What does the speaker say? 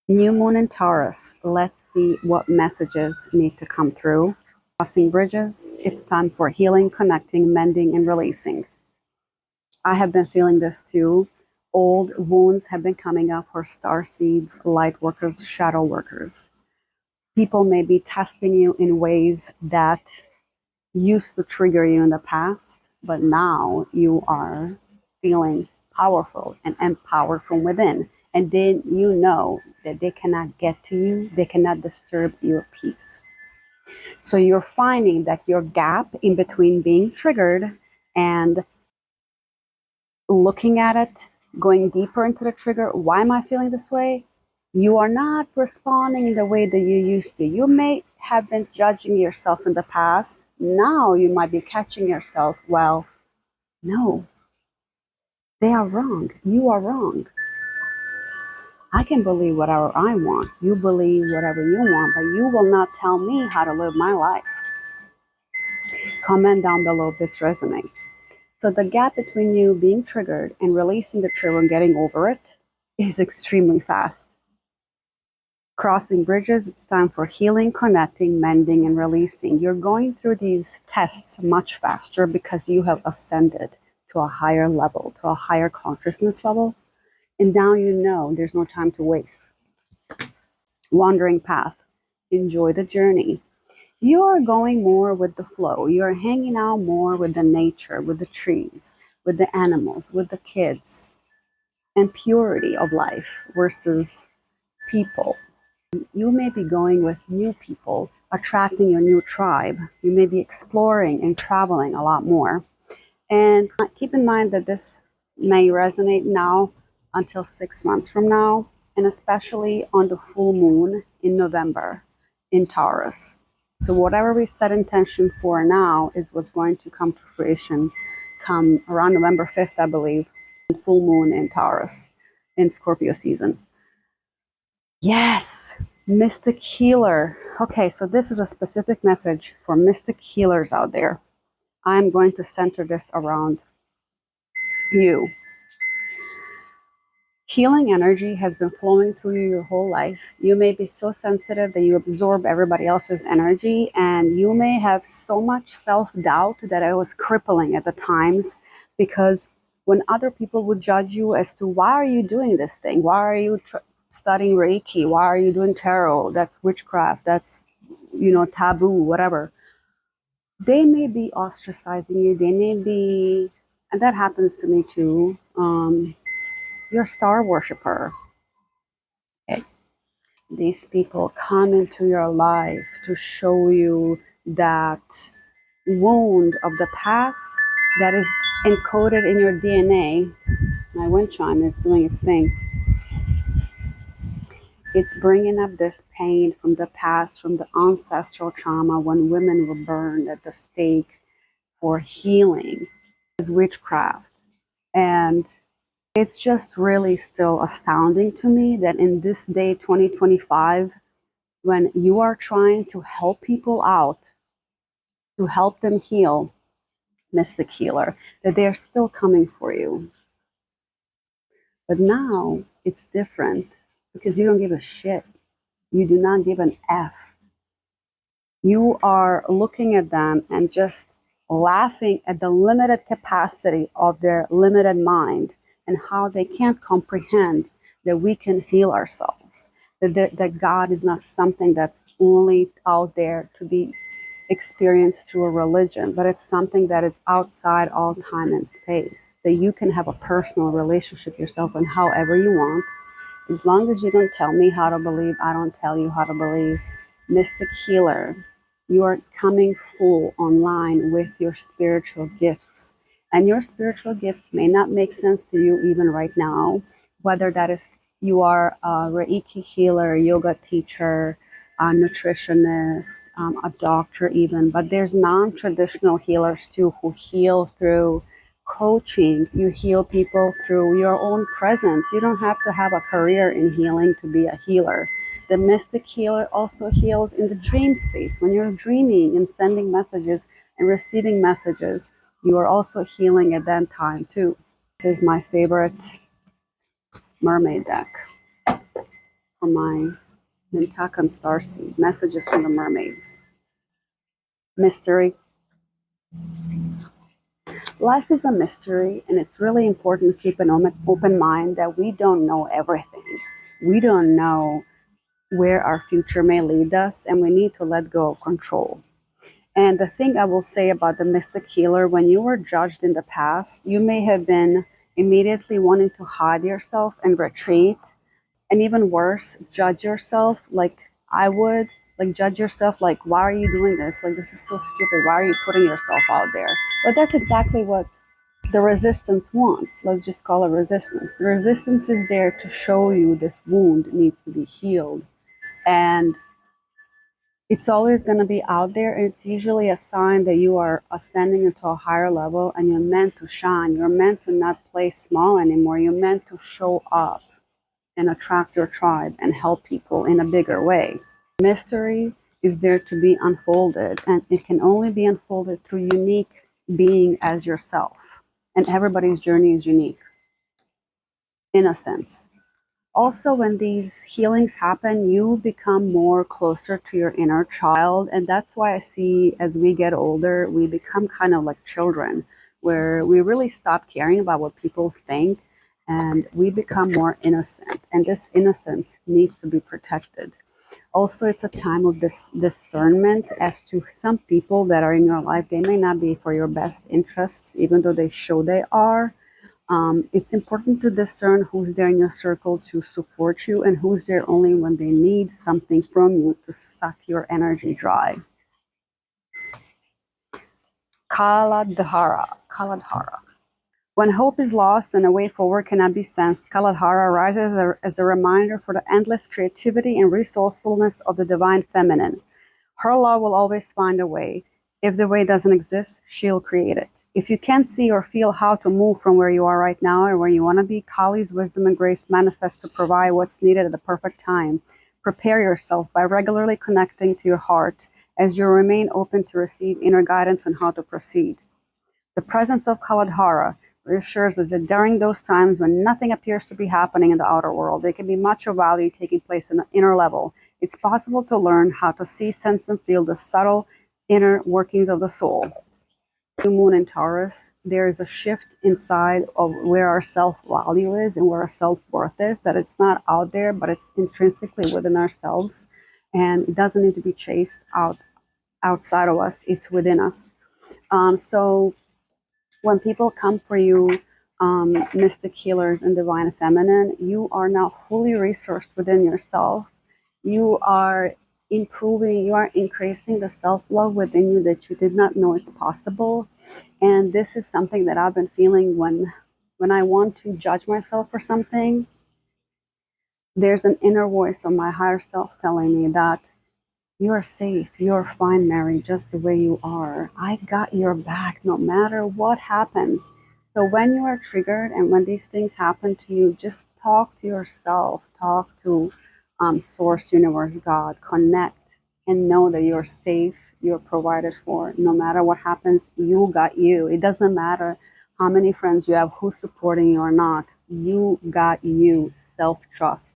New moon in Taurus. Let's see what messages need to come through. Crossing bridges. It's time for healing, connecting, mending, and releasing. I have been feeling this too. Old wounds have been coming up for star seeds, light workers, shadow workers. People may be testing you in ways that used to trigger you in the past, but now you are feeling powerful and empowered from within. And then you know that they cannot get to you, they cannot disturb your peace. So you're finding that your gap in between being triggered and looking at it, going deeper into the trigger, why am I feeling this way? You are not responding in the way that you used to. You may have been judging yourself in the past. Now you might be catching yourself, well, no, they are wrong. You are wrong. I can believe whatever I want. You believe whatever you want, but you will not tell me how to live my life. Comment down below if this resonates. So the gap between you being triggered and releasing the trigger and getting over it is extremely fast. Crossing bridges, it's time for healing, connecting, mending, and releasing. You're going through these tests much faster because you have ascended to a higher level, to a higher consciousness level. And now you know there's no time to waste. Wandering path. Enjoy the journey. You are going more with the flow. You are hanging out more with the nature, with the trees, with the animals, with the kids, and purity of life versus people. You may be going with new people, attracting your new tribe. You may be exploring and traveling a lot more. And keep in mind that this may resonate now until 6 months from now, and especially on the full moon in November in Taurus. So whatever we set intention for now is what's going to come to fruition come around November 5th, I believe, full moon in Taurus in Scorpio season. Yes, mystic healer. Okay, so this is a specific message for mystic healers out there. I'm going to center this around you. Healing energy has been flowing through you your whole life. You may be so sensitive that you absorb everybody else's energy, and you may have so much self-doubt that it was crippling at the times, because when other people would judge you as to why are you doing this thing? Why are you studying Reiki? Why are you doing tarot? That's witchcraft. That's, taboo, whatever. They may be ostracizing you. They may be, and that happens to me too. You're a star worshiper. Okay. These people come into your life to show you that wound of the past that is encoded in your DNA. My wind chime is doing its thing. It's bringing up this pain from the past, from the ancestral trauma when women were burned at the stake for healing. It's witchcraft. And it's just really still astounding to me that in this day, 2025, when you are trying to help people out, to help them heal, mystic healer, that they're still coming for you. But now it's different because you don't give a shit. You do not give an F. You are looking at them and just laughing at the limited capacity of their limited mind and how they can't comprehend that we can heal ourselves, that God is not something that's only out there to be experienced through a religion, but it's something that is outside all time and space, that you can have a personal relationship yourself and however you want. As long as you don't tell me how to believe, I don't tell you how to believe. Mystic healer, you are coming full online with your spiritual gifts. And your spiritual gifts may not make sense to you even right now, whether that is you are a Reiki healer, yoga teacher, a nutritionist, a doctor even, but there's non-traditional healers too who heal through coaching. You heal people through your own presence. You don't have to have a career in healing to be a healer. The mystic healer also heals in the dream space. When you're dreaming and sending messages and receiving messages, you are also healing at that time too. This is my favorite mermaid deck for my Mintakan starseed. Messages from the mermaids. Mystery. Life is a mystery, and it's really important to keep an open mind that we don't know everything. We don't know where our future may lead us, and we need to let go of control. And the thing I will say about the mystic healer, when you were judged in the past, you may have been immediately wanting to hide yourself and retreat, and even worse, judge yourself like I would, like judge yourself like, why are you doing this? Like, this is so stupid. Why are you putting yourself out there? But that's exactly what the resistance wants. Let's just call it resistance. The resistance is there to show you this wound needs to be healed. And it's always going to be out there, and it's usually a sign that you are ascending into a higher level and you're meant to shine. You're meant to not play small anymore. You're meant to show up and attract your tribe and help people in a bigger way. Mystery is there to be unfolded, and it can only be unfolded through unique being as yourself. And everybody's journey is unique, in a sense. Also, when these healings happen, you become more closer to your inner child. And that's why I see as we get older, we become kind of like children, where we really stop caring about what people think and we become more innocent. And this innocence needs to be protected. Also, it's a time of this discernment as to some people that are in your life. They may not be for your best interests, even though they show they are. It's important to discern who's there in your circle to support you and who's there only when they need something from you to suck your energy dry. Kaladhara. When hope is lost and a way forward cannot be sensed, Kaladhara arises as a reminder for the endless creativity and resourcefulness of the divine feminine. Her love will always find a way. If the way doesn't exist, she'll create it. If you can't see or feel how to move from where you are right now or where you want to be, Kali's wisdom and grace manifest to provide what's needed at the perfect time. Prepare yourself by regularly connecting to your heart as you remain open to receive inner guidance on how to proceed. The presence of Kaladhara reassures us that during those times when nothing appears to be happening in the outer world, there can be much of value taking place in the inner level. It's possible to learn how to see, sense, and feel the subtle inner workings of the soul. New moon in Taurus, there is a shift inside of where our self-value is and where our self-worth is, that it's not out there, but it's intrinsically within ourselves. And it doesn't need to be chased outside of us. It's within us. So when people come for you, mystic healers and divine feminine, you are now fully resourced within yourself. You are improving, you are increasing the self-love within you that you did not know it's possible. And this is something that I've been feeling when I want to judge myself for something. There's an inner voice of my higher self telling me that you are safe, you're fine, Mary, just the way you are. I got your back no matter what happens. So when you are triggered and when these things happen to you, just talk to yourself, talk to Source, Universe, God, connect and know that you're safe, you're provided for. No matter what happens, you got you. It doesn't matter how many friends you have, who's supporting you or not. You got you. Self-trust.